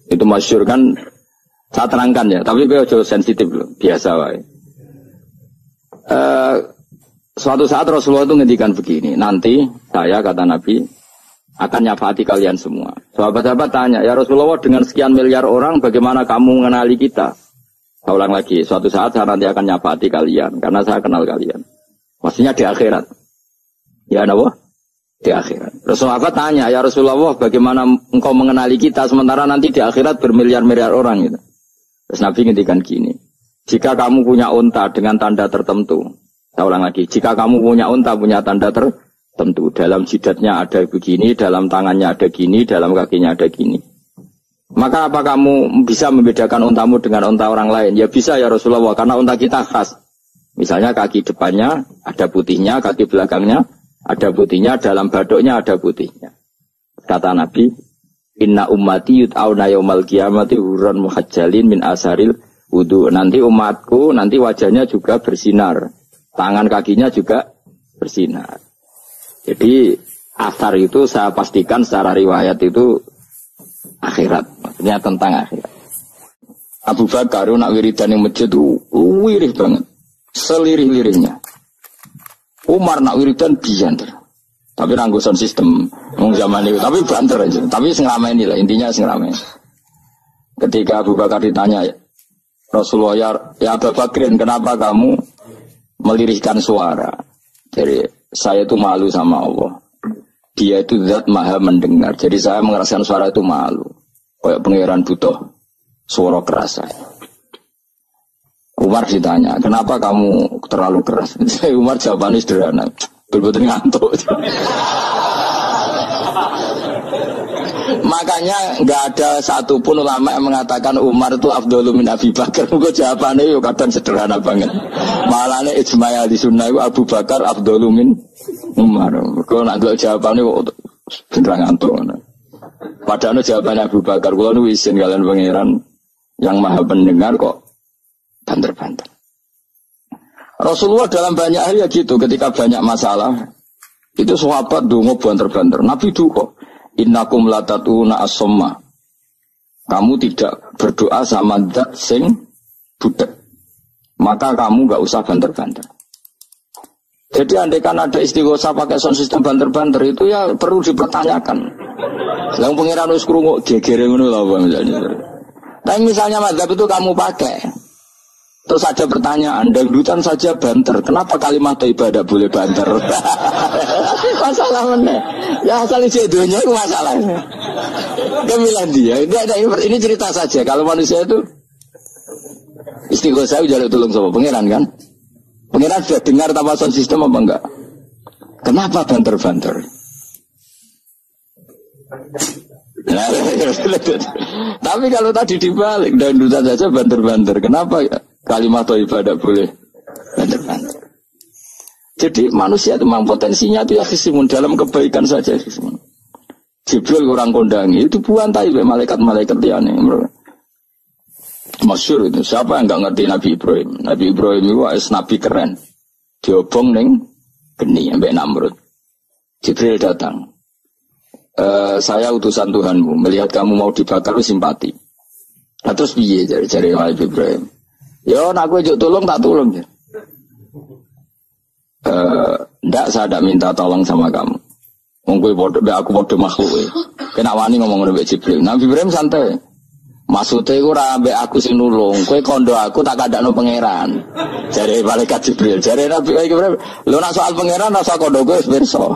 Itu masyhur kan, saya terangkan ya, tapi gue jauh sensitif loh, biasa wae. Suatu saat Rasulullah itu ngendikan begini, nanti saya kata Nabi akan nyafaati kalian semua. Sahabat-sahabat tanya, ya Rasulullah dengan sekian miliar orang bagaimana kamu mengenali kita? Saya ulang lagi, suatu saat saya nanti akan nyafaati kalian karena saya kenal kalian. Maksudnya di akhirat. Ya Nabi? Di akhirat. Rasulullah tanya, ya Rasulullah bagaimana engkau mengenali kita sementara nanti di akhirat bermiliar-miliar orang gitu. Terus Nabi ngendikan gini, jika kamu punya unta dengan tanda tertentu, saya ulang lagi, jika kamu punya unta punya tanda tertentu, dalam jidatnya ada begini, dalam tangannya ada gini, dalam kakinya ada gini, maka apa kamu bisa membedakan untamu dengan unta orang lain? Ya bisa ya Rasulullah, karena unta kita khas. Misalnya kaki depannya ada putihnya, kaki belakangnya ada putihnya, dalam badoknya ada putihnya. Kata Nabi, inna ummati yut'auna yaumal qiyamati hurran muhajjalin min asaril wudu. Nanti umatku, nanti wajahnya juga bersinar. Tangan kakinya juga bersinar. Jadi asar itu saya pastikan secara riwayat itu akhirat. Maksudnya tentang akhirat. Abu Bakar nak wiridan yang masjid itu wirih banget. Selirih-lirihnya. Umar nak wiridan bianter. Tapi ranggusan sistem zaman itu, tapi banter aja. Tapi sengamen lah, intinya sengamen. Ketika Abu Bakar ditanya, Rasulullah ya Abu Bakrin, kenapa kamu melirihkan suara? Jadi saya itu malu sama Allah. Dia itu zat maha mendengar. Jadi saya mengeraskan suara itu malu. Kayak pangeran butuh suara keras. Umar ditanya, kenapa kamu terlalu keras? Umar jawabannya sederhana. Betul-betul ngantuk. Makanya nggak ada satupun ulama yang mengatakan Umar itu afdhalu min Abi Bakar. Mungkin jawabannya yo kadang sederhana banget. Malahnya ijma' ahli sunnah itu Abu Bakar afdhalu min Umar. Kalau nak jawabannya kok beneran ngantuk. Padahal jawabannya Abu Bakar. Kalau nu isin kalian pangeran yang maha pendengar kok banter-banter. Rasulullah dalam banyak hal ya gitu, ketika banyak masalah itu sahabat dongo banter-banter. Nabi duka, innakum latatuna as-somma. Kamu tidak berdoa sama zat sing budak. Maka kamu enggak usah banter-banter. Jadi andaikan ada istighosah pakai sound system banter-banter itu ya perlu dipertanyakan. Yang pengiran wis krungu gegere ngono lho misalnya. Tapi misalnya mazhab itu kamu pakai terus ada pertanyaan, dangdutan saja banter. Kenapa kalimat ibadah boleh banter? Masalah mana? Ya asal isi dunia itu masalahnya. Gemilan dia. Ini cerita saja. Kalau manusia itu istighosah jaluk tolong sama pangeran kan? Pangeran sudah dengar tanpa sound system apa enggak? Kenapa banter-banter? Nah, tapi kalau tadi dibalik dangdutan saja banter-banter. Kenapa ya? Kalimat ibadah boleh banter-banter. Jadi manusia itu memang potensinya itu ya khisimun dalam kebaikan saja khisimun. Jibril kurang kondangi itu buantai malaikat-malaikat liane. Masyhur itu. Siapa yang enggak ngerti Nabi Ibrahim? Nabi Ibrahim itu nabi keren. Diobong ning geni ambek Namrud. Jibril datang. Saya utusan Tuhanmu, melihat kamu mau dibakar simpati. Nah, terus piye jari Nabi Ibrahim? Yo, nak gue juk tolong tak tolong ya. Ndak, saya tidak minta tolong sama kamu. Mungkin aku bodoh makhluk. Kena wani ngomong dengan Jibril. Nabi Ibrahim santai. Maksudnya gue rambe aku sing nulung. Kue kondo aku tak kadakno pangeran. Jadi malaikat Jibril. Jadi Nabi Ibrahim, lo nak soal pangeran, rasa kondo gue berso.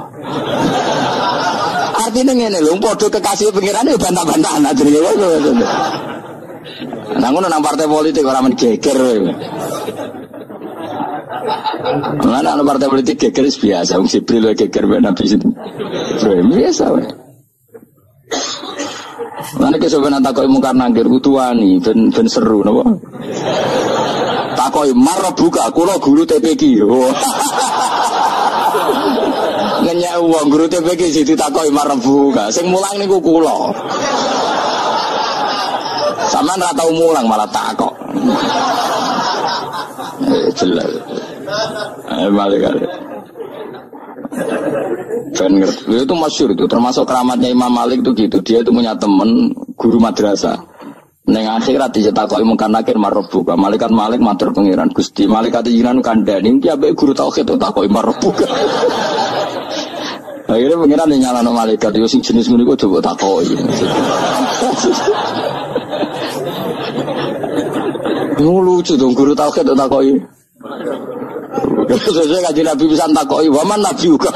Artinya ngene lho, podo kekasih pangeran itu bantah-bantahan aja nih. Nang nang partai politik ora men geger. Mana ana partai politik geger biasa, wong Jibril wae geger ben Nabi itu. Biasa wae. Lan iki sampeyan takoki mungkar nangkir utuwani ben seru napa? Takoki marbuka kula guru TPQ. Ngenyek wong guru TPQ sing ditakoki marbuka, sing mulang niku kula. Sampeyan ora tau mulang malah takok. Jelas. Malaikat. Ben ngerti. Itu masyhur itu, termasuk keramatnya Imam Malik itu gitu. Dia itu punya teman guru madrasah. Neng akhirat dicetakoki mungkar nakir marbuka. Malaikat matur pangeran Gusti, malaikat jinan kandhani iki ambek guru tauhid takoki marbuka. Akhirnya pangeran nyalano malaikat yo sing jenis ngono iku coba takoki. Lucu dong guru tauhid takoki. Sesuai kaji Nabi bisa takoki waman Nabi juga.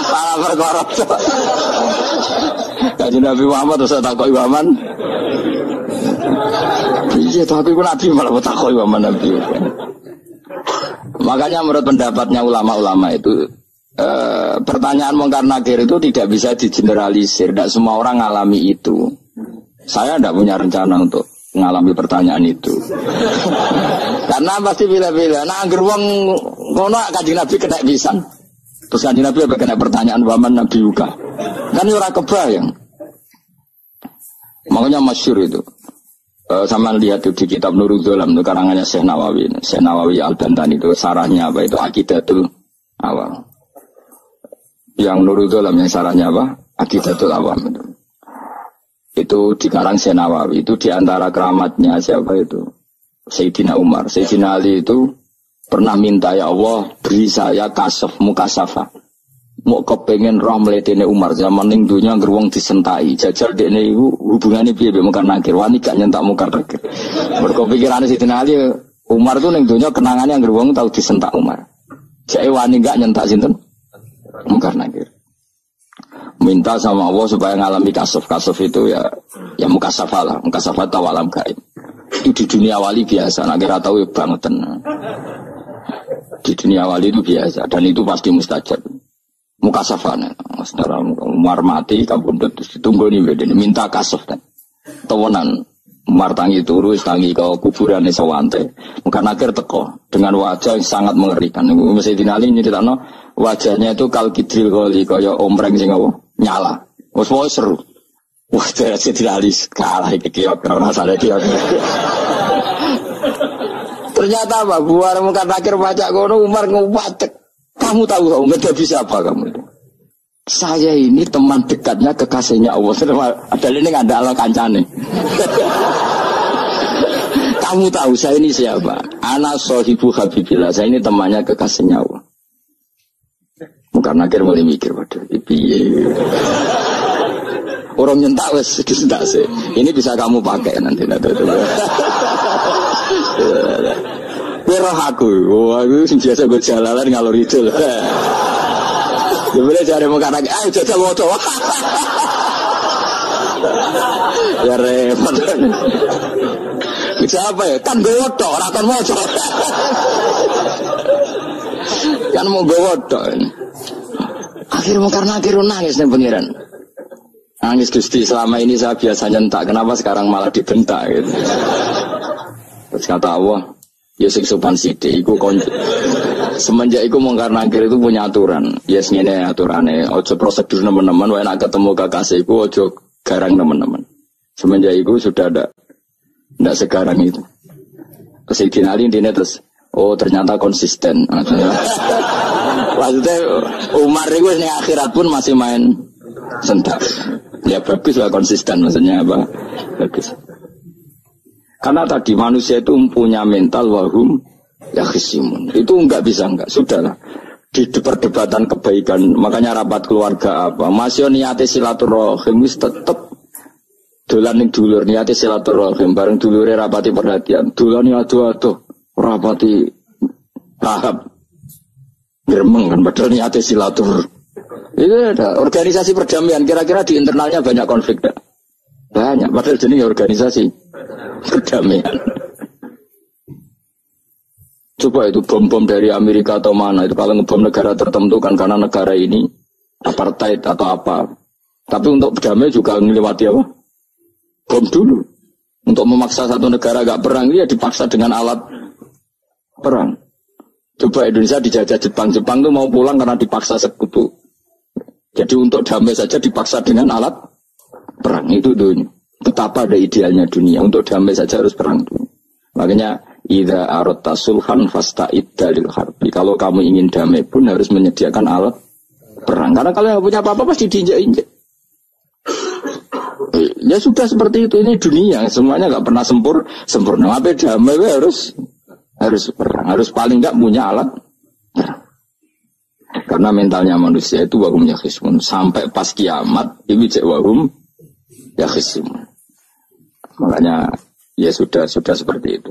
Salah perkara. Kaji Nabi Muhammad terus takoki waman. Iya tapi ku Nabi malah takoki waman Nabi juga. Makanya menurut pendapatnya ulama-ulama itu pertanyaan mungkar nakir itu tidak bisa digeneralisir. Tidak semua orang ngalami itu. Saya tidak punya rencana untuk mengalami pertanyaan itu. Karena pasti bila-bila. Nah, angger wong ngono Kanjeng Nabi kena pisan. Terus Kanjeng Nabi apa kena pertanyaan waman Nabi juga. Kan ora kebayang. Makanya masyhur itu. Sama lihat itu di kitab Nurul Dzolam itu karangannya Syekh Nawawi. Syekh Nawawi Al-Bantani itu sarahnya apa itu Aqidatul Awam. Yang Nurul Dzolam yang sarahnya apa? Aqidatul Awam itu. Itu dikarang Syekh Nawawi itu diantara keramatnya siapa itu? Sayyidina Umar. Sayyidina Ali itu pernah minta ya Allah beri saya kasaf mukasafah. Mau kepengen roh mletene Umar zaman ning dunya ngger disentai. Jajal dekne iku hubungane piye mbek mungkar nakir. Wani gak nyentak mungkar nakir. Mergo pikirane Sayyidina Ali Umar tuh ning dunya kenangane ngger wong tau disentak Umar. Jake wani gak nyentak sinten? Mungkar nakir. Minta sama Allah supaya ngalami kasaf itu ya mukasafah lah, mukasafah tahu alam gaib. Itu di dunia wali biasa, nak kira tahu ya bangetan. Di dunia wali itu biasa dan itu pasti mustajab. Mukasafah nih, saudara Umar mati, kabundut ditunggu nih bedanya, minta kasaf kan. Tawanan Umar tangi turu, tangi ke kuburan sewante. Mungkin akhir teko dengan wajah yang sangat mengerikan. Mesti dinali ini tidak no. Wajahnya itu kal kidril kali kaya ombreng sing apa nyala. Wes seru. Wah, jadi dinali kalah iki kiok ora salah kiok. Ternyata apa? Buar muka akhir baca kono Umar ngupatek. Kamu tahu enggak bisa apa kamu itu? Saya ini teman dekatnya kekasihnya Allah. Ada ini enggak ada ala kancane. Kamu tahu saya ini siapa? Ana sohibu habibillah. Saya ini temannya kekasihnya Allah. Bukan akhir mulai mikir, waduh, piye. Orang nyentak wes disentak sih. Ini bisa kamu pakai nanti. Wirah aku, wah aku biasa gue jalalan ngalor itu. Boleh cari muka lagi, ayo jajal moto. Ya repot. Siapa ya? Kan gue woto, rakan moto. Kan mau gue woto. Akhirnya karena akhirnya nangis nih pengiran. Nangis Gusti, selama ini saya biasa nyentak, kenapa sekarang malah dibentak gitu. Terus kata Allah, ya sing sopan sithik iku kon. Semenjak iku mungkar nakir itu punya aturan. Yes ngene aturane, ojo prosedur teman-teman, wae nek ketemu kekasihku ojo garang teman-teman. Semenjak itu sudah ada ndak segarang itu. Sayyidina Ali intine terus oh ternyata konsisten. Maksudnya Umar itu ning akhirat pun masih main sentak. Ya bagus lah konsisten maksudnya apa? Bagus. Karena tadi manusia itu punya mental wahum ya khisimun. Itu enggak bisa enggak. Sudahlah. Di perdebatan kebaikan, makanya rapat keluarga apa? Masih niate silaturahim wis tetep dolan ning dulur niate silaturahim bareng dulure rapati perhatian. Dolane ado-ado rapati tahap geremeng kan padahal niate silatur. Itu ada organisasi perdamaian kira-kira di internalnya banyak konflik dah. Banyak padahal jenis organisasi perdamaian. Coba itu bom-bom dari Amerika atau mana itu kalau ngebom negara tertentu kan karena negara ini apartheid atau apa. Tapi untuk berdamai juga melewati apa? Bom dulu. Untuk memaksa satu negara gak perang dia dipaksa dengan alat perang. Coba Indonesia dijajah Jepang tuh mau pulang karena dipaksa sekutu. Jadi untuk damai saja dipaksa dengan alat perang itu dunia. Betapa ada idealnya dunia untuk damai saja harus perang dulu. Makanya idza aradta sulhan fasta'id dalil harbi. Kalau kamu ingin damai pun harus menyediakan alat perang. Karena kalau yang punya apa-apa pasti diinjak-injak. Ya sudah seperti itu, ini dunia, semuanya nggak pernah sempurna. Apa damai harus perang, harus paling nggak punya alat perang. Karena mentalnya manusia itu wahum yakhisimun, sampai pas kiamat ini cek wahum yakhisimun. Makanya ya sudah seperti itu.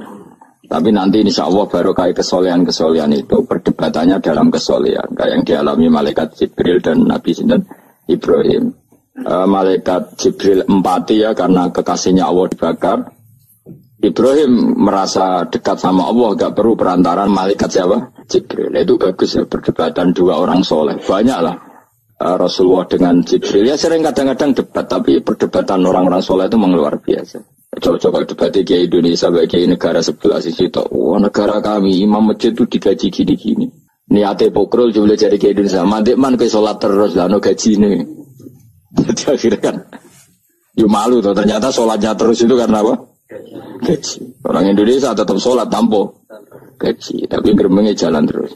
Tapi nanti insya Allah baru kayak kesolehan itu perdebatannya dalam kesolehan kayak yang dialami malaikat Jibril dan Nabi Sinten Ibrahim. Malaikat Jibril empati ya karena kekasihnya Allah dibakar. Ibrahim merasa dekat sama Allah, gak perlu perantaran malaikat siapa? Jibril. Itu bagus ya perdebatan dua orang soleh. Banyak lah Rasulullah dengan Jibril. Ya sering kadang-kadang debat, tapi perdebatan orang-orang soleh itu memang luar biasa. Coba-coba debat kayak Indonesia, kayak negara sebelah sisi itu. Wah negara kami imam masjid itu digaji gini-gini. Niate pokrol coba cari kayak Indonesia. Mandek man ke sholat terus, lano gaji ini. Jadi akhirnya kan, ya malu tuh. Ternyata sholatnya terus itu karena apa? Gaji. Orang Indonesia tetap sholat tanpa gaji, tapi gerbangnya jalan terus.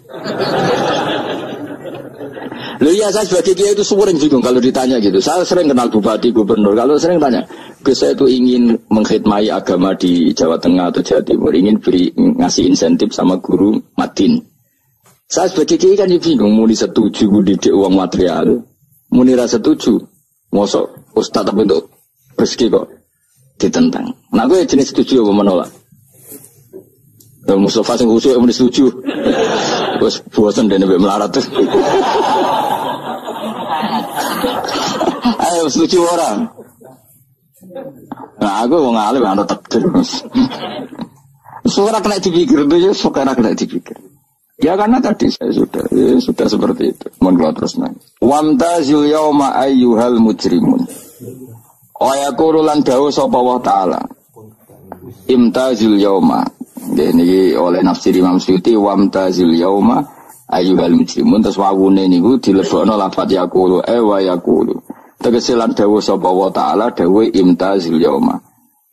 Loh ya saya sebagai kiai itu sering bingung kalau ditanya gitu. Saya sering kenal bupati, gubernur. Kalau sering tanya, saya itu ingin mengkhidmati agama di Jawa Tengah atau Jawa Timur, ingin ngasih insentif sama guru Madin. Saya sebagai kiai kan bingung, mau disetuju didik uang material, mau nira setuju. Mosok ustaz tapi untuk rezeki kok ditentang. Nah gue jenis setuju apa menolak? Mustafa sing khusyuk yang setuju. Terus bosan dan lebih melarat tuh. Ayo setuju orang. Nah aku mau ngalih anda takdir. Suara kena dipikir tuh ya, suara kena dipikir. Ya karena tadi saya sudah seperti itu. Mohon terus nang. Wamtazil yauma ayyuhal mujrimun. Ayaqulu lan dawuh sapa wa ta'ala. Imtazil yauma. Niki oleh nafsir Imam Suyuti wamtazil yauma ayyuhal mujrimun. Terus wawune niku dilebokno lafaz yaqulu wa yaqulu. Tegese lan dawuh sapa wa ta'ala dawuh imtazil yauma.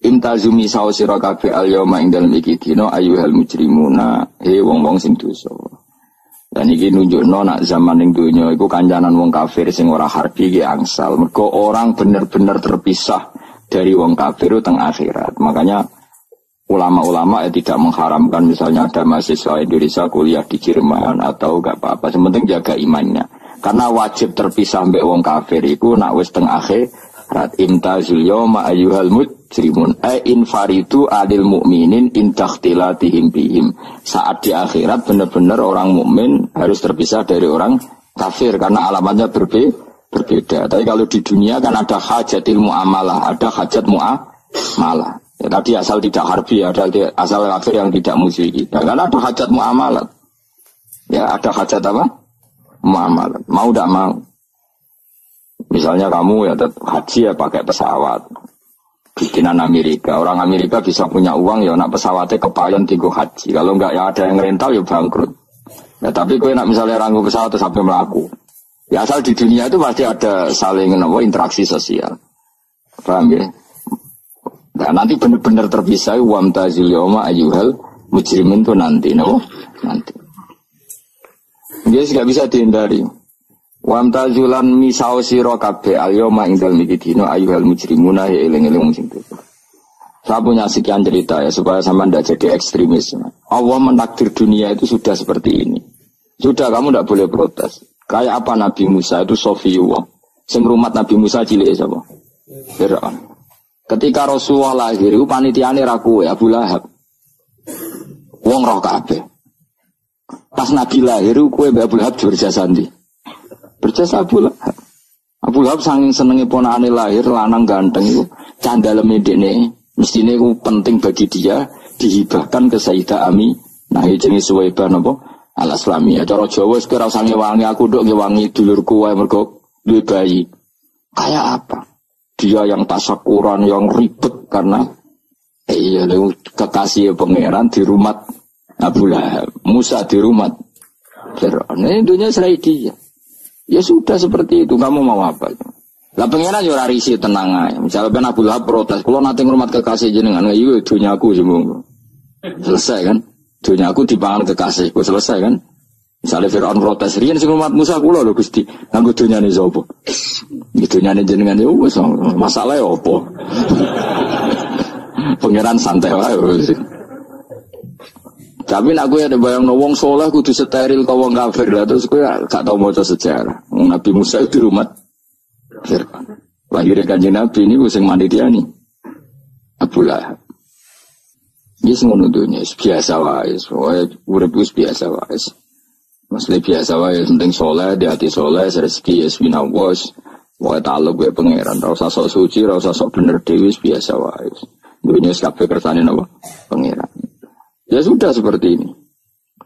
Imtazumi sawo sira kabeh al yauma ing dalem iki dina ayyuhal mujrimuna wong-wong sing dosa. Dan iki nunjukno nak zaman ning donya iku kancanan wong kafir sing ora harbi ki angsal. Mergo orang bener-bener terpisah dari wong kafir teng akhirat. Makanya ulama-ulama tidak mengharamkan misalnya ada mahasiswa Indonesia kuliah di Jerman atau enggak apa-apa. Sementing jaga imannya. Karena wajib terpisah mbek wong kafir iku nak wis teng akhirat imtazul yauma ayyuhal mujrimun infaridu adil mu'minin intakhtilatihim bihim. Saat di akhirat benar-benar orang mukmin harus terpisah dari orang kafir karena alamatnya berbeda. Tapi kalau di dunia kan ada hajatil mu'amalah, ada hajat mu'amalah. Ya, tadi asal tidak harbi, ada asal kafir yang tidak musyrik. Ya, karena ada hajat mu'amalah. Ya ada hajat apa? Mu'amalah. Mau tidak mau. Misalnya kamu ya haji ya pakai pesawat. Bikinan Amerika. Orang Amerika bisa punya uang ya nak pesawatnya kepayon tigo haji. Kalau enggak ya ada yang rental ya bangkrut. Ya tapi kau nak misalnya ranggu pesawat terus sampai melaku. Ya asal di dunia itu pasti ada saling interaksi sosial. Paham ya? Nah, nanti benar-benar terpisah wamtazil yauma ayyuhal mujrimin itu nanti nanti. Dia tidak bisa dihindari. Wamtazulan misau sira kabeh al-yauma ing dalem iki dina ayyuhal mujrimuna ya eling-eling sing itu. Saya punya sekian cerita ya supaya sama ndak jadi ekstremis. Allah menakdir dunia itu sudah seperti ini. Sudah kamu ndak boleh protes. Kayak apa Nabi Musa itu Sofiyullah. Sing rumat Nabi Musa cilik sapa? Fir'aun. Ketika Rasulullah lahir itu panitiane ra kowe Abu Lahab. Wong roh kabeh. Pas Nabi lahir kowe Abu Lahab berjasa ndi? Berjasa Abu Lahab. Abu Lahab saking senenge ponakane lahir lanang ganteng itu candaleme dekne mestine iku penting bagi dia dihibahkan ke Sayyidah Ami. Nah iki jenenge Suwaibah napa? Al-Islamiyah. Cara Jawa wis ora usah ngewangi aku nduk ngewangi dulurku wae mergo duwe bayi. Kayak apa? Dia yang tasyakuran yang ribet karena kekasih pangeran di rumah Abu Lahab. Musa di rumah Fir'aun. Ini dunia selain dia. Ya sudah seperti itu, kamu mau apa? Lah pengenan yo ora risi tenang ae. Misalnya ben Abu Lahab protes, kalau nanti ngurmat kekasih jenengan, iya dunyaku semua. Selesai kan? Dunyaku dipangan kekasihku, selesai kan? Misalnya Fir'aun protes, riyen sing umat Musa kula lho Gusti, nganggo donyane sapa? Donyane jenengan ya wis masalahe opo? Pangeran santai wae wis. Tapi nek kowe bayangno wong saleh kudu steril ka wong kafir lah terus kowe gak tau maca sejarah. Nabi Musa itu umat Fir'aun. Lahir Kanjeng Nabi niku sing manitiani Abu Lahab. Wis ngono dunya biasa wae, urip wis biasa wae. Masih biasa wae, penting soleh, di hati soleh, rezeki ya swinawas, wae taluk wae pangeran, rasa sok suci, rasa sok bener dewi biasa wae. Dunia kabeh kersane napa? Pangeran. Ya sudah seperti ini.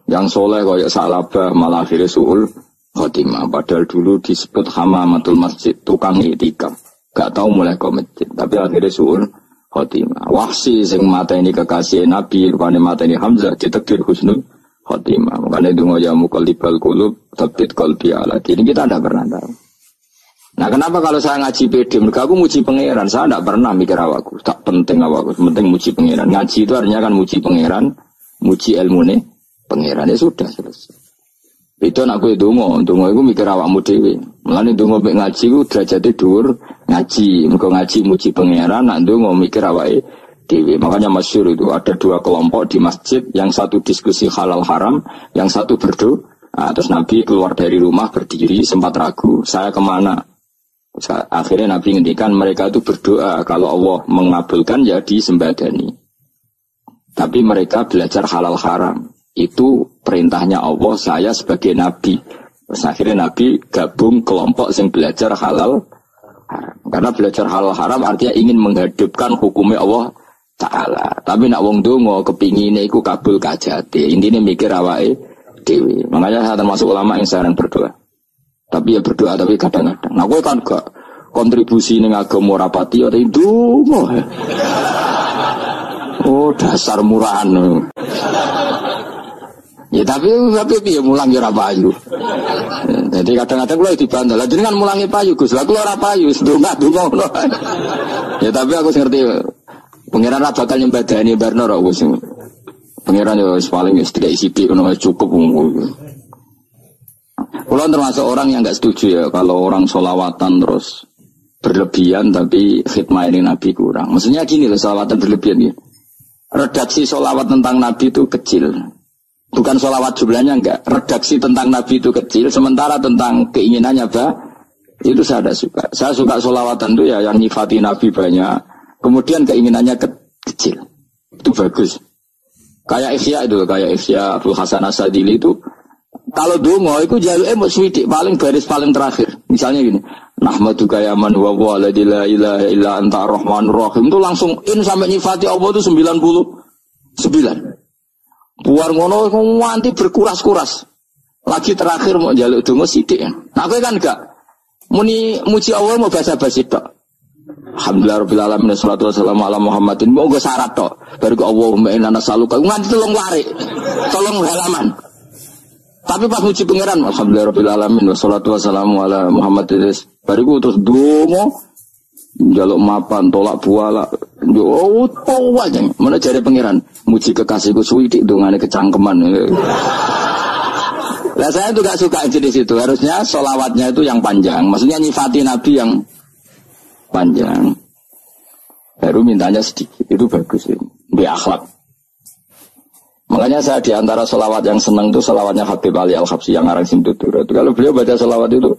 Yang soleh kayak Salabah malah akhirnya suul khotimah. Padahal dulu disebut hamamatul masjid, tukang itikaf. Gak tahu mulai ke masjid, tapi akhirnya suul khotimah. Wahsi sing mata ini kekasih Nabi, rupanya mata ini Hamzah, ditakdir husnul khotimah. Makanya itu ngojamu qalibal qulub tabbit qalbi ala. Ini kita tidak pernah tahu. Nah kenapa kalau saya ngaji PD, mereka aku muji pangeran, saya tidak pernah mikir awakku, tak penting awakku, penting muji pangeran. Ngaji itu artinya kan muji pangeran, muji ilmune pangeran, ya sudah selesai. Itu nak gue dongo itu mikir awakmu dewe. Mulane dongo mek ngaji ku derajate dhuwur ngaji, mergo ngaji muji pangeran, nak dongo mikir awake dewe. Makanya masyhur itu ada dua kelompok di masjid, yang satu diskusi halal haram, yang satu berdoa. Nah, terus Nabi keluar dari rumah berdiri, sempat ragu, saya kemana? Akhirnya Nabi ngendikan mereka itu berdoa kalau Allah mengabulkan ya disembadani. Tapi mereka belajar halal haram. Itu perintahnya Allah, saya sebagai Nabi. Terus akhirnya Nabi gabung kelompok yang belajar halal haram. Karena belajar halal haram artinya ingin menghidupkan hukumnya Allah Ta'ala. Tapi nak wong dongo kepingine iku kabul kajate. Intine mikir awake dhewe. Makanya saya termasuk ulama yang sering berdoa. Tapi ya berdoa tapi kadang-kadang. Nah kowe kan gak kontribusi ning agama rapati ora ndonga. Oh dasar murahan. Ya tapi piye mulang ya ora payu. Jadi kadang-kadang kula dibantah. Lah jenengan mulangi payu Gus. Lah kula ora payu, ndonga ngono. Ya tapi aku ngerti pangeran ra bakal nyembadani barno ra wis. Pangeran yo paling wis tidak isi pik ngono cukup. Kula termasuk orang yang enggak setuju ya kalau orang sholawatan terus berlebihan tapi khidmah ini Nabi kurang. Maksudnya gini loh, sholawatan berlebihan ya. Redaksi sholawat tentang Nabi itu kecil. Bukan sholawat jumlahnya enggak. Redaksi tentang Nabi itu kecil. Sementara tentang keinginannya itu saya tidak suka. Saya suka sholawatan itu ya yang nyifati Nabi banyak. Kemudian keinginannya kecil. Itu bagus. Kayak Ihya Abdul Hasan As-Sadili itu. Kalau dongo itu jaluk swidik paling baris paling terakhir. Misalnya gini. Nahmaduka ya man wa la ilaha illa anta ar-rahmanur rahim. Itu langsung sampai nyifati Allah itu 99. Buar ngono nganti berkuras-kuras. Lagi terakhir mau jaluk dongo sithik ya. Nah kowe kan enggak muni muji Allah mau basa-basi tok. Alhamdulillah rabbil alamin wassalatu wassalamu ala Muhammadin. Mau go syarat tok. Baru ke Allahumma inna nas'aluka nganti tolong warik. Tolong halaman. Tapi pas muji pangeran alhamdulillah rabbil alamin wassalatu wassalamu ala Muhammadin. Baru terus dongo jaluk mapan, tolak buala. Oh, tahu aja. Mana cari pangeran? Muji kekasihku suwidik dongane kecangkeman. Lah saya tuh gak suka jenis itu. Harusnya sholawatnya itu yang panjang. Maksudnya nyifati Nabi yang panjang. Baru mintanya sedikit. Itu bagus ini. Di akhlak. Makanya saya di antara sholawat yang senang itu sholawatnya Habib Ali Al-Habsyi yang ngarang Simtutur. Kalau beliau baca sholawat itu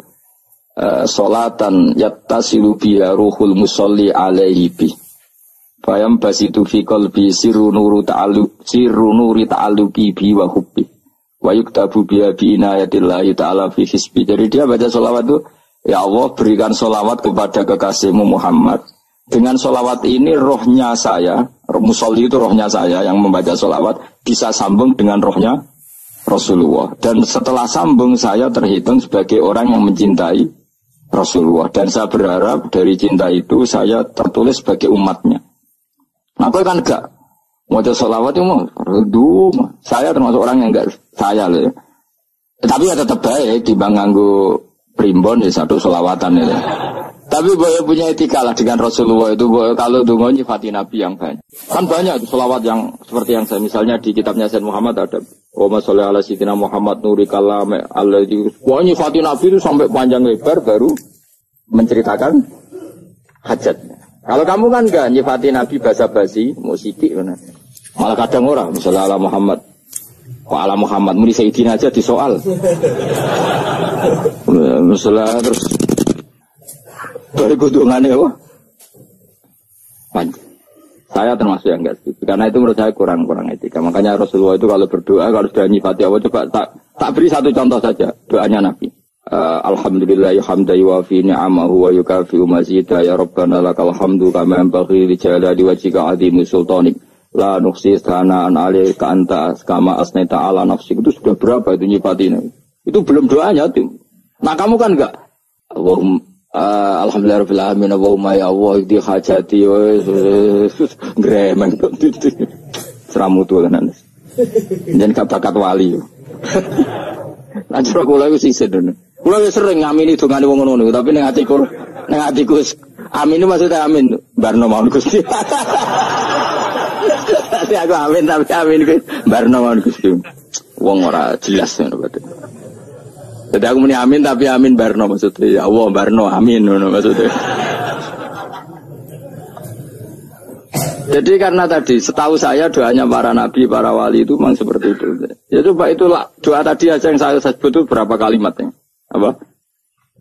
sholatan yattasilu biha ruhul musolli alaihi bi fayam basitu fi qalbi sirru nuri ta'alluqi bi wa hubbi wa yuktabu biha bi inayatillahi ta'ala fi hisbi. Jadi dia baca sholawat itu, ya Allah berikan sholawat kepada kekasihmu Muhammad. Dengan sholawat ini rohnya saya, musolli itu rohnya saya yang membaca sholawat bisa sambung dengan rohnya Rasulullah. Dan setelah sambung saya terhitung sebagai orang yang mencintai Rasulullah. Dan saya berharap dari cinta itu saya tertulis sebagai umatnya. Nah, aku kan enggak mau sholawat itu mau saya termasuk orang yang enggak saya loh. Tapi ya tetap baik dibanding nganggo primbon ya satu sholawatan ya. Tapi boleh punya etika lah dengan Rasulullah itu. Kalau dongo nyifati Nabi yang banyak. Kan banyak itu selawat yang seperti yang saya misalnya di kitabnya Sayyid Muhammad ada. Wa sholli ala sayyidina Muhammad nuri kalam alladzi. Wah nyifati Nabi itu sampai panjang lebar baru menceritakan hajatnya. Kalau kamu kan enggak nyifati Nabi basa-basi, musiki mana. Malah kadang orang misalnya ala Muhammad. Kok ala Muhammad muni sayyidina aja disoal. Misalnya terus dari kudungannya apa? Panjang. Saya termasuk yang enggak setuju. Karena itu menurut saya kurang etika. Makanya Rasulullah itu kalau berdoa, kalau sudah nyifati Allah, coba tak beri satu contoh saja. Doanya Nabi. Alhamdulillah hamdan yuwafi ni'amahu wa yukafi'u mazidah ya Rabbana lakal hamdu kama yanbaghi li jalali wajhika 'azimi sultanik la nuhsi sana'an 'alaika anta kama asnaita 'ala nafsik. Itu sudah berapa itu nyifatin? Itu belum doanya tuh. Nah kamu kan enggak Alhamdulillah rabbil alamin Allahumma ya Allah di hajati gremeng itu seramutu tenan. Jan gak bakat wali. Lanjut kula iku sing sedene. Kula wis sering ngamini dongane wong ngono tapi ning atiku amin itu maksudnya amin barno mawon Gusti. Tapi aku amin tapi amin ku barno mawon Gusti. Wong ora jelas ngono berarti. Jadi aku muni amin tapi amin barno maksudnya ya Allah barno amin ngono maksudnya. Jadi karena tadi setahu saya doanya para nabi, para wali itu memang seperti itu. Ya coba itulah doa tadi aja yang saya sebut itu berapa kalimatnya? Apa?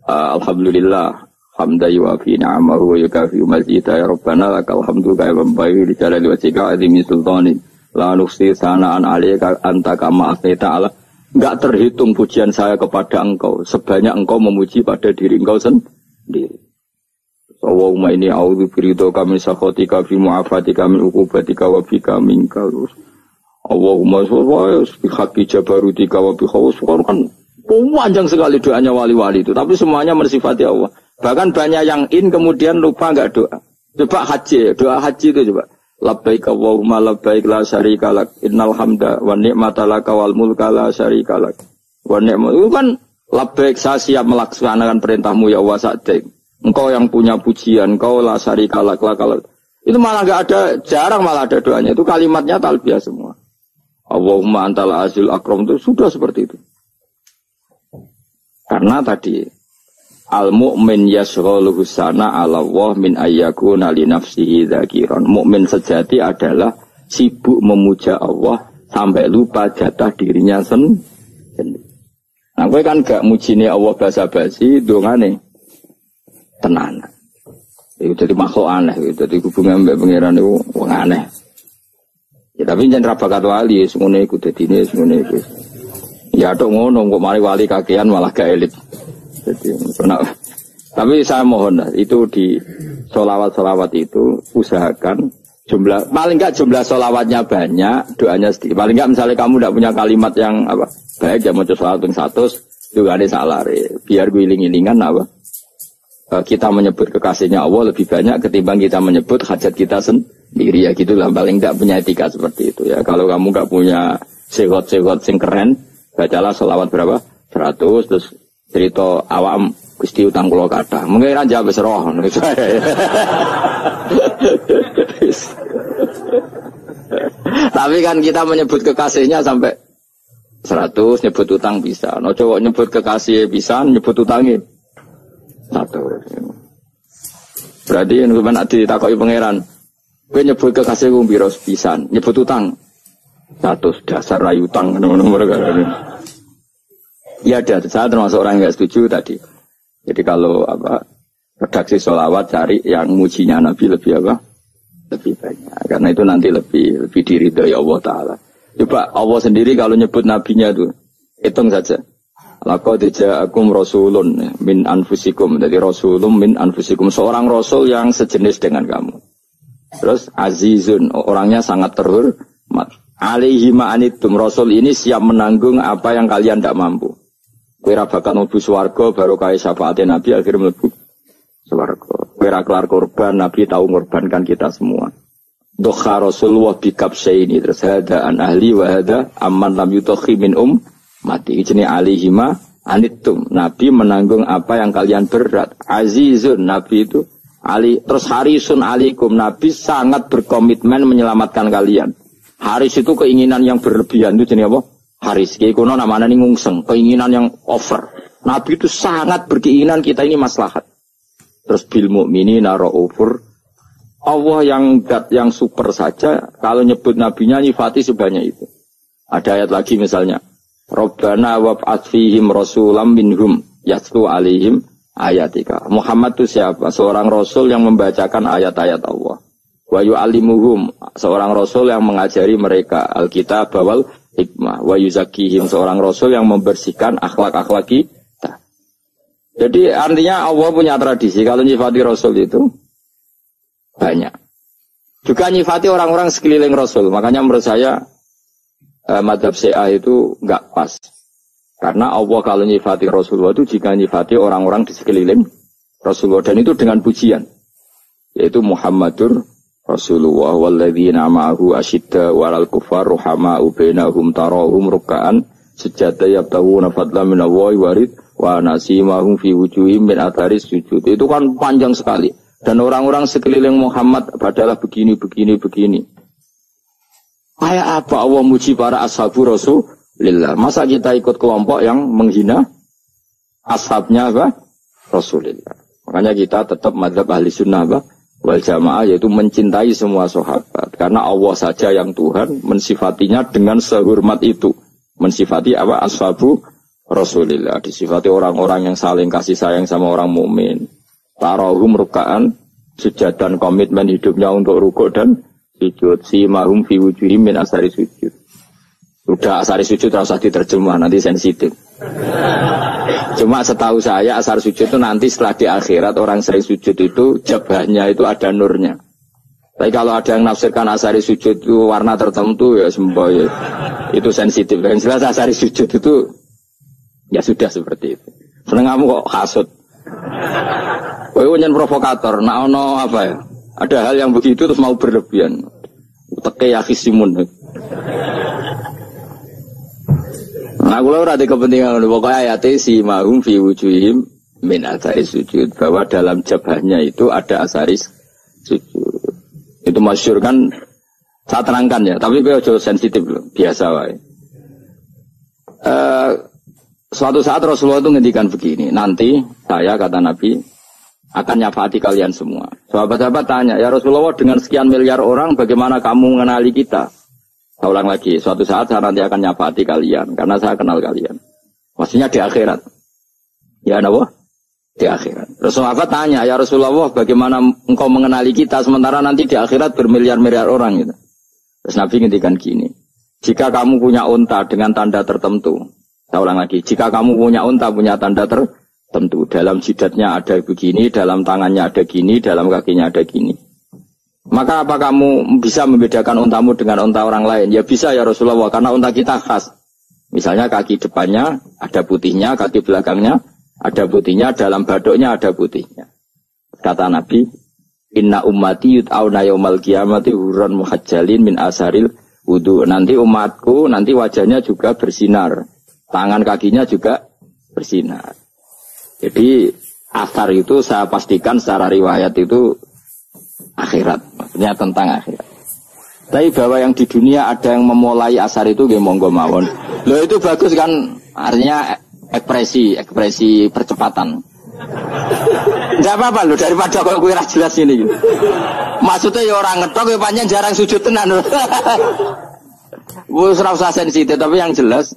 Alhamdulillah hamdan yuwafi ni'amahu wa yukafi'u mazidah ya Rabbana lakal hamdu kama yanbaghi li jalali wajhika 'azimi sultanik la nuhsi sana'an 'alaika anta kama asnaita 'ala. Enggak terhitung pujian saya kepada engkau sebanyak engkau memuji pada diri engkau sendiri. Allahumma inni a'udzu biridhoka min sakhatika fi mu'afatika min uqubatika wa bika minkal. Allahumma sholli bi haqqi jabarutika wa bi khawfika. Kan panjang sekali doanya wali-wali itu, tapi semuanya mensifati Allah. Bahkan banyak yang kemudian lupa enggak doa. Coba haji, doa haji itu coba. Labbaik Allahumma labbaik la syarika lak innal hamda wa ni'mata laka wal mulka la syarika lak. Wa ni'mat itu kan labbaik saya siap melaksanakan perintahmu ya Allah sa'adik. Engkau yang punya pujian, engkau la syarika lak. Itu malah enggak ada, jarang malah ada doanya. Itu kalimatnya talbiyah semua. Allahumma antal azil akram itu sudah seperti itu. Karena tadi al-mu'min yashghaluhu sana 'ala Allah min ayyakuna li nafsihi dzakiran. Mukmin sejati adalah sibuk memuja Allah sampai lupa jatah dirinya sendiri. Nah, kowe kan gak mujine Allah basa-basi, dongane tenan. Itu jadi makhluk aneh, itu jadi hubungan mbek pangeran itu wong aneh. Ya tapi jangan rabakat wali, semuanya ikut dadine semuanya ikut. Ya tok ngono kok mari wali kakean malah gak elit. Jadi, tapi saya mohon itu di sholawat itu usahakan jumlah paling enggak jumlah sholawatnya banyak, doanya sedikit. Paling enggak misalnya kamu tidak punya kalimat yang apa baik ya mau sholawat yang 100 juga ada salah biar guling-gilingan apa kita menyebut kekasihnya Allah lebih banyak ketimbang kita menyebut hajat kita sendiri ya gitulah. Paling enggak punya etika seperti itu ya. Kalau kamu enggak punya segot-segot sing keren, bacalah sholawat berapa 100 terus cerita awam Gusti utang kula kathah. Mengke ra jawab wis roh ngono saya. Tapi kan kita menyebut kekasihnya sampai 100, nyebut utang bisa. No cowok nyebut kekasih bisa, nyebut utangnya 100. Berarti nek sampeyan ditakoki pangeran, kowe nyebut kekasih ku piro pisan, nyebut utang 100 dasar ra utang ngono-ngono kan. Ya ada, saya termasuk orang yang nggak setuju tadi. Jadi kalau redaksi sholawat cari yang mujinya Nabi lebih lebih banyak. Karena itu nanti lebih diridhoi Allah Taala. Coba Allah sendiri kalau nyebut nabinya itu hitung saja. Laqad ja'akum rasulun min anfusikum. Jadi rasulun min anfusikum, seorang rasul yang sejenis dengan kamu. Terus azizun, orangnya sangat terhormat. Alaihi ma'anitum, rasul ini siap menanggung apa yang kalian tidak mampu. Kira bakal mlebu swarga baru kaya syafaatnya Nabi akhirnya mlebu swarga. Kira kelar korban Nabi tahu mengorbankan kita semua. Dokha Rasulullah bikabsyaini terus hada an ahli wa hada amman lam yutokhi min mati. Ini alihima Anitum, Nabi menanggung apa yang kalian berat. Azizun, Nabi itu Ali, terus harisun alikum, Nabi sangat berkomitmen menyelamatkan kalian. Haris itu keinginan yang berlebihan, itu jenis apa? Haris, kayak kono namanya ini ngungseng, keinginan yang over. Nabi itu sangat berkeinginan kita ini maslahat. Terus bil mu'minina ra'ufur. Allah yang super saja, kalau nyebut nabinya nyifati sebanyak itu. Ada ayat lagi misalnya, Rabbana wab'ats fihim rasulam minhum yatlu alaihim ayatika. Muhammad itu siapa? Seorang rasul yang membacakan ayat-ayat Allah. Wa yu'allimuhum, seorang rasul yang mengajari mereka Alkitab wal hikmah. Wa yuzakkihim, seorang rasul yang membersihkan akhlak-akhlak kita. Jadi artinya Allah punya tradisi kalau nyifati rasul itu banyak. Juga nyifati orang-orang sekeliling rasul. Makanya menurut saya madhab Syiah itu enggak pas. Karena Allah kalau nyifati Rasulullah itu jika nyifati orang-orang di sekeliling Rasulullah. Dan itu dengan pujian. Yaitu Muhammadur Rasulullah walladzina ma'ahu asyidda walal kufar ruhama'u bainahum tarahum ruka'an sujada yabtawuna fadla minallahi warid wa nasimahum fi wujuhim min atharis sujud. Itu kan panjang sekali. Dan orang-orang sekeliling Muhammad adalah begini. Kayak apa Allah muji para ashabu Rasulillah? Masa kita ikut kelompok yang menghina ashabnya apa? Rasulillah. Makanya kita tetap madzhab ahli sunnah apa? Wal jamaah, yaitu mencintai semua sahabat. Karena Allah saja yang Tuhan mensifatinya dengan sehormat itu. Mensifati apa? Ashabu Rasulillah. Disifati orang-orang yang saling kasih sayang sama orang mukmin. Tarahum ruka'an, sujud dan komitmen hidupnya untuk rukuk dan sujud. Si mahum fi wujuhim min asari sujud. Udah asari sujud terus diterjemah, nanti sensitif. Cuma setahu saya asar sujud itu nanti setelah di akhirat orang sering sujud itu jabahnya itu ada nurnya. Tapi kalau ada yang nafsirkan asari sujud itu warna tertentu ya semua ya, itu sensitif. Dan jelas asari sujud itu ya sudah seperti itu. Seneng kamu kok hasut. Kowe nyen provokator, nak ono apa ya? Ada hal yang begitu terus mau berlebihan. Teke ya khisimun. Nah, kalau ada kepentingan pokoknya ayat si mahum fi wujuhim min athari sujud, bahwa dalam jabahnya itu ada asaris sujud. Itu masyhur kan, saya terangkan ya, tapi kowe aja sensitif loh, biasa wae. Suatu saat Rasulullah itu ngendikan begini, nanti saya kata Nabi akan nyafaati kalian semua. Sahabat-sahabat tanya, ya Rasulullah dengan sekian miliar orang bagaimana kamu mengenali kita? Saya ulang lagi, suatu saat saya nanti akan nyafaati kalian karena saya kenal kalian. Maksudnya di akhirat. Ya apa? Di akhirat. Terus sahabat tanya, ya Rasulullah bagaimana engkau mengenali kita sementara nanti di akhirat bermiliar-miliar orang gitu. Terus Nabi ngendikan gini, jika kamu punya unta dengan tanda tertentu, saya ulang lagi, jika kamu punya unta punya tanda tertentu, dalam jidatnya ada begini, dalam tangannya ada gini, dalam kakinya ada gini, maka apa kamu bisa membedakan untamu dengan unta orang lain? Ya bisa ya Rasulullah, karena unta kita khas. Misalnya kaki depannya ada putihnya, kaki belakangnya ada putihnya, dalam badoknya ada putihnya. Kata Nabi, inna ummati yut'auna yaumal qiyamati hurran muhajjalin min asaril wudu. Nanti umatku nanti wajahnya juga bersinar, tangan kakinya juga bersinar. Jadi asar itu saya pastikan secara riwayat itu akhirat, maksudnya tentang akhirat. Tapi bahwa yang di dunia ada yang memulai asar itu nggih monggo mawon. Loh itu bagus kan, artinya ekspresi percepatan. Enggak apa-apa loh, daripada kalau gue ora jelas ini. Maksudnya ya orang ngetok ya panjang jarang sujud tenan. Wis ora usah sensitif, tapi yang jelas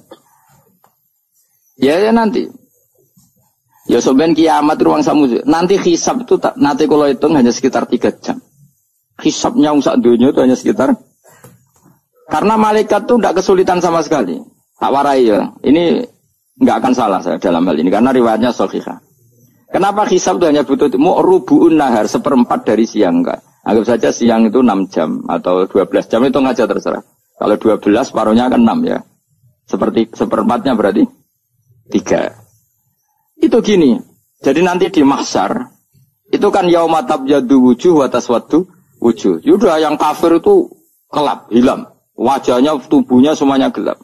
ya nanti. Ya soben kiamat ruang samu. Nanti hisab itu nanti kalau hitung hanya sekitar 3 jam. Hisabnya sak dunia itu hanya sekitar. Karena malaikat itu tidak kesulitan sama sekali. Tak warai ya. Ini nggak akan salah saya dalam hal ini karena riwayatnya sahihah. Kenapa hisab itu hanya butuh rubu'un nahar, 1/4 dari siang enggak? Anggap saja siang itu 6 jam atau 12 jam itu aja terserah. Kalau 12 separuhnya kan 6 ya. Seperti 1/4-nya berarti 3. Itu gini, jadi nanti di mahsyar, itu kan yauma tabyaddu wujuh wa taswaddu wujuh. Yaudah yang kafir itu gelap, hilang. Wajahnya, tubuhnya semuanya gelap.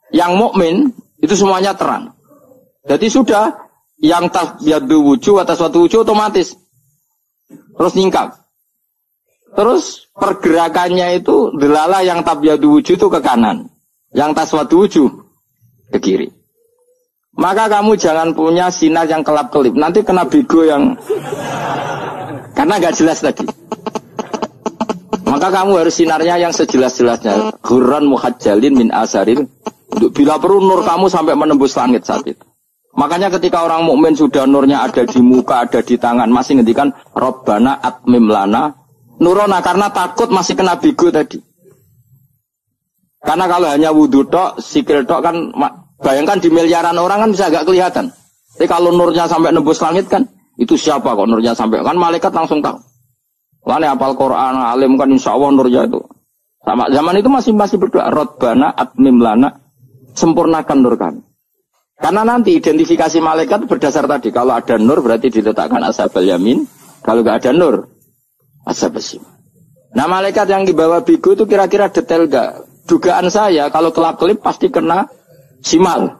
Yang mukmin itu semuanya terang. Jadi sudah yang tabyadu wujuh atas suatu wujuh otomatis terus nyingkap. Terus pergerakannya itu delala yang tabyadu wujuh itu ke kanan, yang taswadu wujuh ke kiri. Maka kamu jangan punya sinar yang kelap-kelip. Nanti kena bigo yang karena nggak jelas tadi. Maka kamu harus sinarnya yang sejelas-jelasnya. Ghurran muhajjalin min asaril. Bila perlu nur kamu sampai menembus langit saat itu. Makanya ketika orang mukmin sudah nurnya ada di muka, ada di tangan, masih ngendikan Rabbana atmim lana nurona, karena takut masih kena bigo tadi. Karena kalau hanya wudu tok, sikil tok kan, bayangkan di miliaran orang kan bisa agak kelihatan. Tapi kalau nurnya sampai nembus langit kan, itu siapa kok nurnya sampai, kan malaikat langsung tahu. Lane hafal Quran, alim kan insya Allah nurnya itu. Sama zaman itu masih berdoa, Rabbana atmim lana, sempurnakan nur kami. Karena nanti identifikasi malaikat berdasar tadi. Kalau ada nur berarti diletakkan ashabal yamin. Kalau nggak ada nur, ashabal shimal. Nah malaikat yang dibawa bigo itu kira-kira detail gak? Dugaan saya kalau kelap-kelip pasti kena shimal.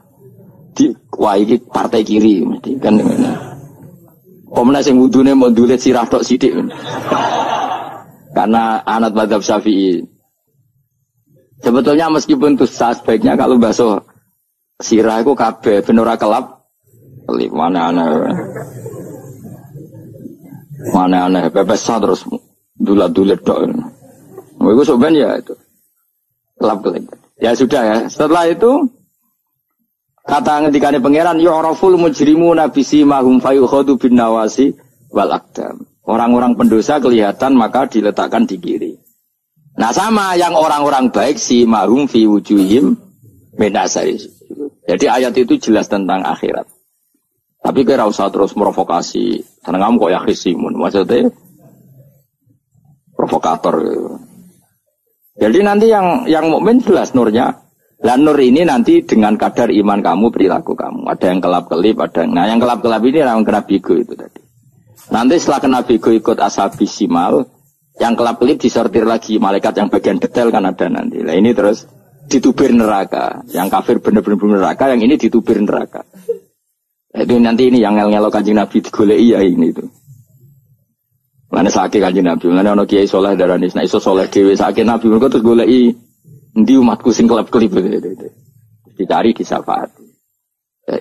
Wah ini partai kiri mesti kan. Komnas yang wudune mau dulet sirah tok sidik. Karena anak madzhab Syafi'i. Sebetulnya meskipun itu sebaiknya kalau basuh sirah itu kabeh ben ora kelap. Mana aneh pepes terus dulat-dulat tok. Iku soben ya itu. Kelap-kelip. Ya sudah ya. Setelah itu kata ngendikane pangeran yu'raful mujrimuna bisimahum fayukhadu bin nawasi wal aqdam. Orang-orang pendosa kelihatan maka diletakkan di kiri. Nah sama yang orang-orang baik simahum fi wujuhim min asari. Jadi ayat itu jelas tentang akhirat. Tapi kira usah terus provokasi. Karena kamu kok ya khisimun. Maksudnya provokator. Jadi nanti yang mukmin jelas nurnya. Lah nur ini nanti dengan kadar iman kamu, perilaku kamu. Ada yang kelap-kelip, ada yang... Nah yang kelap-kelip ini yang kena bigo itu tadi. Nanti setelah kena bigo ikut ashabi simal, yang kelap-kelip disortir lagi. Malaikat yang bagian detail kan ada nanti. Nah ini terus ditubir neraka. Yang kafir benar-benar neraka, yang ini ditubir neraka. Itu nanti ini yang ngel-ngelo kanjeng Nabi digoleki ya ini itu. Mana sakit kanjeng Nabi, mana ono kiai soleh darani, nek iso soleh dhewe sakit Nabi mergo terus goleki endi umatku sing kelep-kelip gitu. Dicari disyafaati.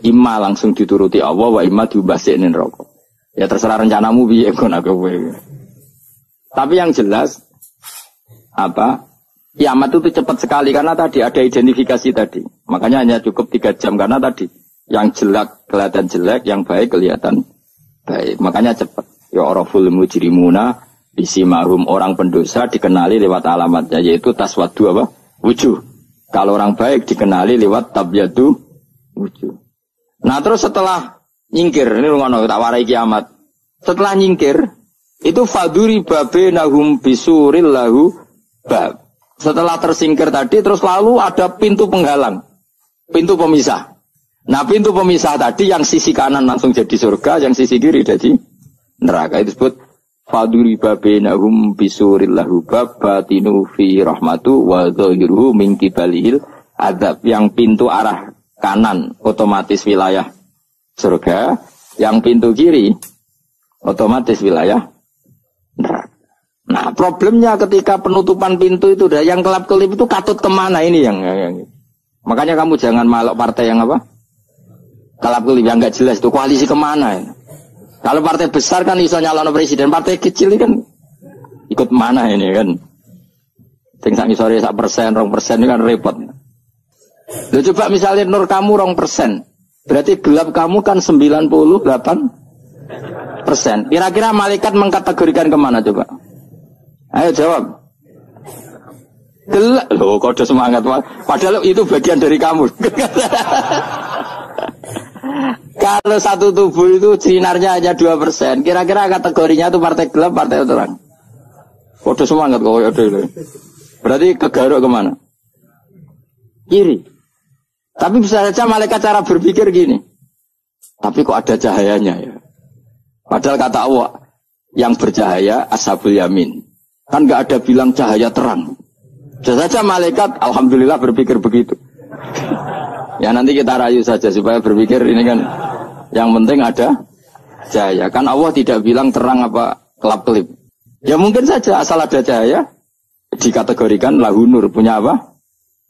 Imma langsung dituruti Allah wa imma diubasikne neraka. Ya terserah rencanamu piye kon aku kowe. Tapi yang jelas apa? Kiamat itu cepat sekali karena tadi ada identifikasi tadi. Makanya hanya cukup 3 jam karena tadi yang jelek kelihatan jelek, yang baik kelihatan baik. Makanya cepat. Ya oraful mujrimuna bisimarum, orang pendosa dikenali lewat alamatnya yaitu taswadu apa? Wujuh. Kalau orang baik dikenali lewat tabyadu wujuh. Nah terus setelah nyingkir, ini ngono tak warai kiamat. Setelah nyingkir, itu faduri babenahum bisuril lahu bab. Setelah tersingkir tadi, terus lalu ada pintu penghalang, pintu pemisah. Nah pintu pemisah tadi yang sisi kanan langsung jadi surga, yang sisi kiri jadi neraka. Itu disebut faduri babenahum bisuril lahu bab batinu fi rahmatu wa zahiruhu min kibalihil adab. Yang pintu arah kanan otomatis wilayah surga, yang pintu kiri otomatis wilayah neraka. Nah problemnya ketika penutupan pintu itu dah yang kelap-kelip itu katut kemana ini yang makanya kamu jangan malok partai yang apa kelap-kelip yang nggak jelas itu koalisi kemana ya. Kalau partai besar kan iso nyalon presiden, partai kecil ini kan ikut mana ini kan. Sing sak ngisore 1%, 2% ini kan repot. Loh coba misalnya nur kamu 2%, berarti gelap kamu kan 98%. Kira-kira malaikat mengkategorikan kemana coba? Ayo jawab. Gelap. Loh kode semangat. Padahal itu bagian dari kamu. Kalau satu tubuh itu sinarnya hanya 2%, kira-kira kategorinya itu partai gelap, partai terang. Kode semangat kok itu. Berarti kegaruk kemana? Kiri. Tapi bisa saja malaikat cara berpikir gini. Tapi kok ada cahayanya ya? Padahal kata Allah, yang bercahaya ashabul yamin. Kan nggak ada bilang cahaya terang. Bisa saja malaikat, alhamdulillah berpikir begitu. Ya nanti kita rayu saja supaya berpikir ini kan yang penting ada cahaya. Kan Allah tidak bilang terang apa kelap-kelip. Ya mungkin saja asal ada cahaya dikategorikan lahu nur, punya apa?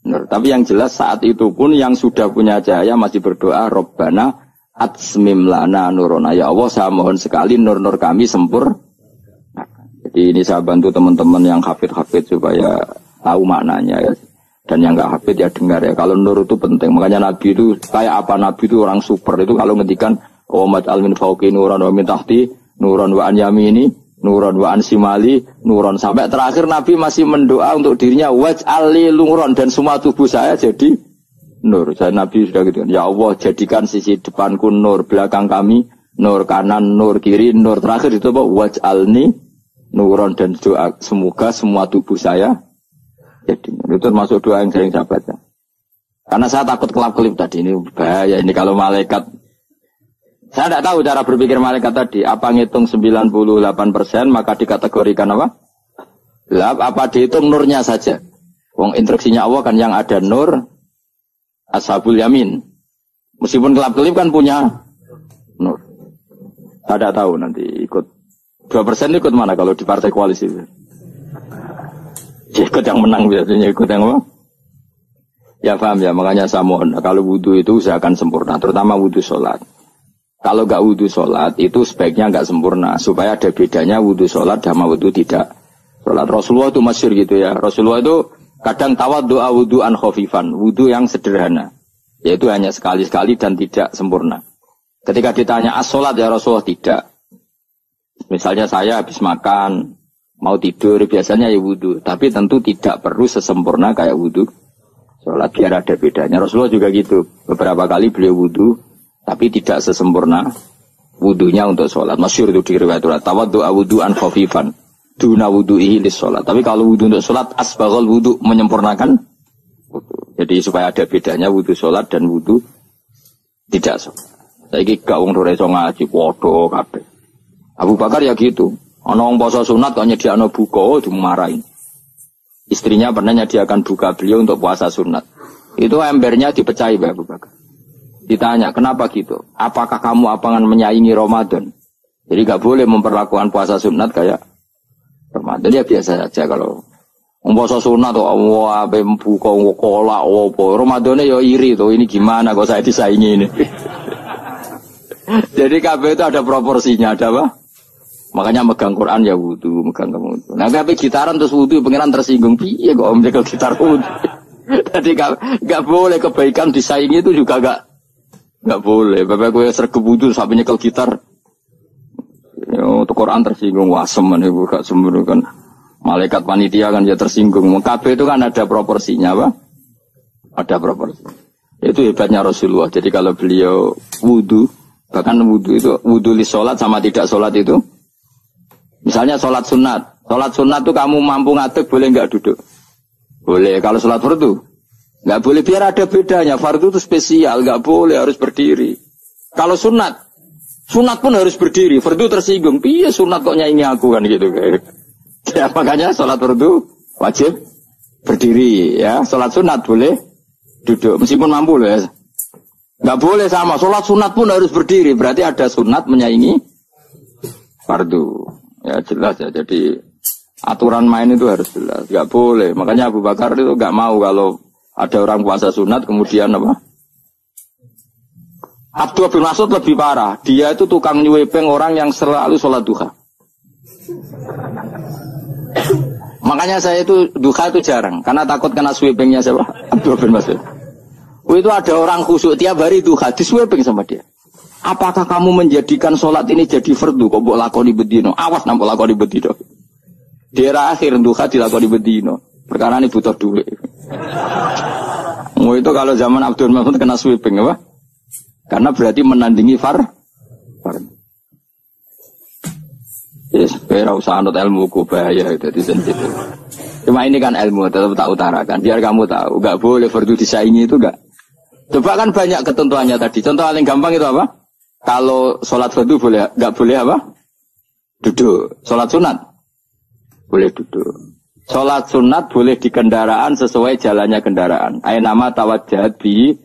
Nur. Tapi yang jelas saat itu pun yang sudah punya cahaya masih berdoa Rabbana atsmim lana nurona. Ya Allah, saya mohon sekali nur-nur kami sempurna. Jadi ini saya bantu teman-teman yang hafid-hafid supaya tahu maknanya ya. Dan yang nggak hafid ya dengar ya. Kalau nur itu penting. Makanya Nabi itu kayak apa? Nabi itu orang super. Itu kalau ngendikan Muhammad al-min fauqi nuran wa min tahti nuran wa an yamini nuran wa an simali nuran. Sampai terakhir Nabi masih mendoa untuk dirinya waj'al li nuran, dan semua tubuh saya jadi nur. Saya Nabi sudah gitu. Ya Allah, jadikan sisi depanku nur, belakang kami nur, kanan nur, kiri nur. Terakhir itu apa? Waj'alni nuran, dan doa semoga semua tubuh saya jadi itu termasuk doa yang sering saya baca. Karena saya takut kelap-kelip tadi, ini bahaya ini kalau malaikat. Saya tidak tahu cara berpikir malaikat tadi. Apa ngitung 98% maka dikategorikan apa? Gelap, apa dihitung nurnya saja? Wong instruksinya Allah kan yang ada nur ashabul yamin. Meskipun kelap-kelip kan punya nur. Saya tidak tahu nanti ikut 2% ikut mana kalau di partai koalisi. Ikut yang menang biasanya, ikut yang apa? Ya paham ya, makanya saya mohon kalau wudhu itu usahakan sempurna, terutama wudhu sholat. Kalau nggak wudhu sholat itu sebaiknya nggak sempurna, supaya ada bedanya wudhu sholat sama wudhu tidak sholat. Rasulullah itu masyhur gitu ya. Rasulullah itu kadang tawaddu'a wudhu'an khafifan, wudhu yang sederhana, yaitu hanya sekali-sekali dan tidak sempurna. Ketika ditanya as-sholat ya Rasulullah, tidak. Misalnya saya habis makan mau tidur biasanya ya wudhu, tapi tentu tidak perlu sesempurna kayak wudhu sholat, biar ada bedanya. Rasulullah juga gitu, beberapa kali beliau wudhu tapi tidak sesempurna wudhunya untuk sholat. Masyhur itu di riwayat tawaddu'a wudhu'an khafifan duna wudhu'ihi lis sholat. Tapi kalau wudhu untuk sholat asbaghal wudhu, menyempurnakan wudhu. Jadi supaya ada bedanya wudhu sholat dan wudhu tidak sholat. Saiki gak wong ora iso ngaji padha kabeh. Abu Bakar ya gitu. Ana wong poso sunat kok nyediakno buka dimarahi. Istrinya pernah nyediakan buka beliau untuk puasa sunat. Itu embernya dipecahi Mbak Abu Bakar. Ditanya, kenapa gitu? Apakah kamu akan menyaingi Ramadan? Jadi gak boleh memperlakukan puasa sunat kayak Ramadan. Ya biasa saja kalau puasa sunat tuh wah buka kolak apa. Ramadannya ya iri tuh, ini gimana kok saya disaingi ini. Jadi kabeh itu ada proporsinya, ada apa? Makanya megang Quran ya wudu, megang wudu. Nah, tapi gitaran terus wudu, pengiran tersinggung. Piye kok om nyekel gitar wudu? Jadi gak boleh kebaikan disaingi itu juga gak boleh. Bapak gue sergep wudu sampai nyekel gitar. Untuk Quran tersinggung, wasem ibu gak sembunyi kan. Malaikat panitia kan ya tersinggung. Kabeh itu kan ada proporsinya, apa? Ada proporsi. Itu hebatnya Rasulullah. Jadi kalau beliau wudu, bahkan wudu itu wudu li sholat sama tidak sholat itu. Misalnya sholat sunat tuh kamu mampu ngadeg boleh nggak duduk? Boleh. Kalau sholat fardu nggak boleh, biar ada bedanya. Fardu itu spesial, nggak boleh, harus berdiri. Kalau sunat pun harus berdiri. Fardu tersinggung, piye sunat kok nyaingi aku kan gitu. Ya makanya sholat fardu wajib berdiri ya. Sholat sunat boleh duduk meskipun mampu loh ya. Nggak boleh sama. Sholat sunat pun harus berdiri. Berarti ada sunat menyaingi fardu. Ya jelas ya, jadi aturan main itu harus jelas, nggak boleh. Makanya Abu Bakar itu nggak mau kalau ada orang puasa sunat kemudian apa? Abdullah bin Mas'ud lebih parah, dia itu tukang nyuwepeng orang yang selalu sholat duha. Makanya saya itu duha itu jarang, karena takut kena sweepingnya siapa? Abdullah bin Mas'ud. Itu ada orang khusyuk tiap hari duha, disweping sama dia. Apakah kamu menjadikan sholat ini jadi fardu? Kok mbok lakoni bedino? Awas nang mbok lakoni bedino. Daerah akhir duha dilakoni bedino. Perkara ini butuh duit. Itu kalau zaman Abdul Mahmud kena sweeping apa? Karena berarti menandingi fardu. Yes, ora usah anut ilmu ku bahaya itu sensitif. Cuma ini kan ilmu tetap tak utarakan. Biar kamu tahu, enggak boleh fardu disaingi itu enggak. Coba kan banyak ketentuannya tadi. Contoh paling gampang itu apa? Kalau sholat fardu boleh, nggak boleh apa? Duduk. Sholat sunat boleh duduk. Sholat sunat boleh di kendaraan sesuai jalannya kendaraan. Aina nama tawajjahat bi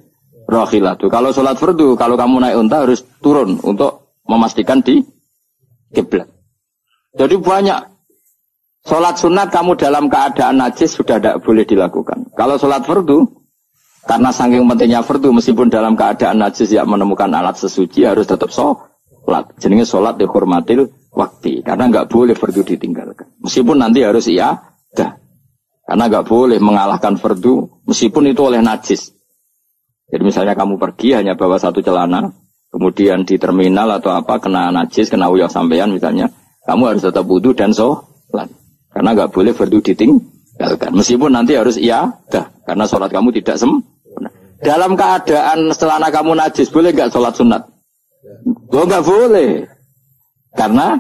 Rohilatu. Kalau sholat fardu, kalau kamu naik unta harus turun untuk memastikan di kiblat. Jadi banyak sholat sunat kamu dalam keadaan najis sudah tidak boleh dilakukan. Kalau sholat fardu, karena saking pentingnya fardu, meskipun dalam keadaan najis yang menemukan alat sesuci harus tetap sholat. Jenenge sholat dihormatil waktu, karena nggak boleh fardu ditinggalkan. Meskipun nanti harus dah, karena nggak boleh mengalahkan fardu, meskipun itu oleh najis. Jadi misalnya kamu pergi hanya bawa satu celana, kemudian di terminal atau apa kena najis, kena uyah sampean misalnya, kamu harus tetap wudu dan sholat. Karena nggak boleh fardu ditinggalkan. Meskipun nanti harus dah, karena sholat kamu tidak sempurna. Dalam keadaan celana kamu najis, boleh nggak sholat sunat? Oh nggak boleh. Karena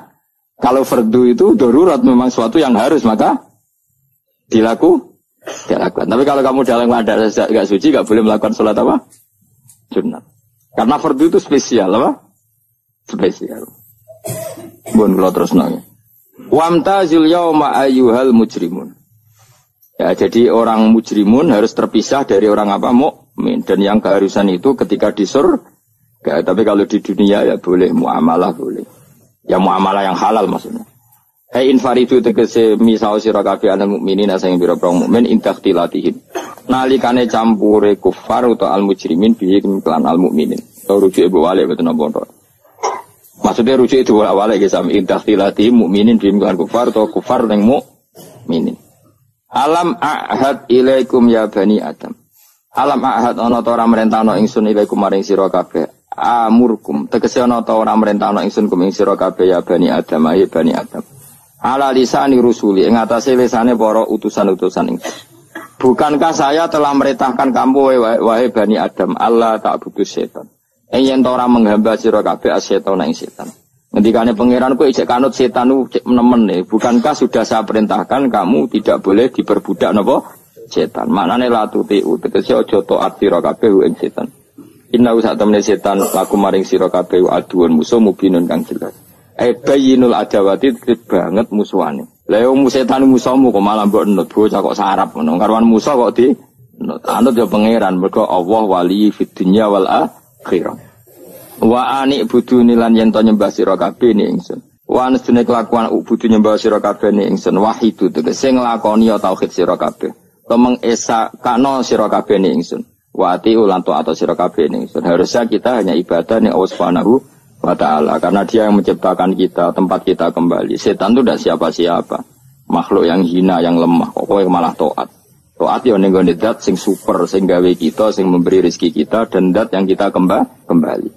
kalau fardu itu darurat, memang suatu yang harus, maka dilakukan. Tapi kalau kamu dalam keadaan nggak suci, nggak boleh melakukan sholat apa? Sunat. Karena fardu itu spesial apa? Spesial. Bon kalau terus nanya. Wamtazil yauma ayyuhal mujrimun. Ya, jadi orang mujrimun harus terpisah dari orang apa? Mukmin. Dan yang keharusan itu ketika di surga. Tapi kalau di dunia ya boleh muamalah boleh. Ya muamalah yang halal maksudnya. Hai infaridu tegese misau sira kabeh ana mukminin sing pira-pira mukmin intaktilatihim. Nalikane campure kufar utawa al mujrimin bihi kelan al mukminin. Rujuk ibu wale betul napa. Maksudnya rujuk itu wale ge sami intaktilatihim mukminin bihi kelan kufar utawa kufar ning mukminin. Alam ahad ilaikum ya bani Adam. Alam ahad ana ta ora merentano ingsun ilaikum maring sira kabeh. Amurkum tegese ana ta ora merentano ingsun kum ing sira kabeh ya bani Adam ya bani Adam. Ala lisani rusuli ing atase lisane para utusan-utusan ingsun. Bukankah saya telah merintahkan kamu wahai Bani Adam Allah ta'budu setan. Yen ora menghamba sira kabeh setan ing setan. Ngendikane pangeran kowe ijek kanut setan ku nemen. Bukankah sudah saya perintahkan kamu tidak boleh diperbudak napa setan. Maknane la tutiu tegese aja taat sira kabeh ing setan. Inna sak temene setan laku maring sira kabeh aduun musuh mubinun kang jelas. Bayinul adawati banget musuhane. Lah yo setan musuhmu kok malah mbok nut bocah kok sarap ngono. Karwan musuh kok di nut. Anut yo pangeran mergo Allah wali fid dunya wal akhirah. Wa ani buduni lan yen to nyembah sira kabeh ni ingsun. Wa anstune kelakuan budu nyembah sira kabeh ni ingsun wahidu tegese nglakoni tauhid sira kabeh. Tomeng esa kana sira kabeh ni ingsun. Wa ati ulan to atau sira kabeh ni ingsun. Harusnya kita hanya ibadah ning Allah Subhanahu wa ta'ala, karena dia yang menciptakan kita, tempat kita kembali. Setan itu tidak siapa-siapa, makhluk yang hina, yang lemah, pokoknya malah to'at. To'at yang nenggone dat, sing super, sing gawe kita, sing memberi rezeki kita, dan dat yang kita kembali.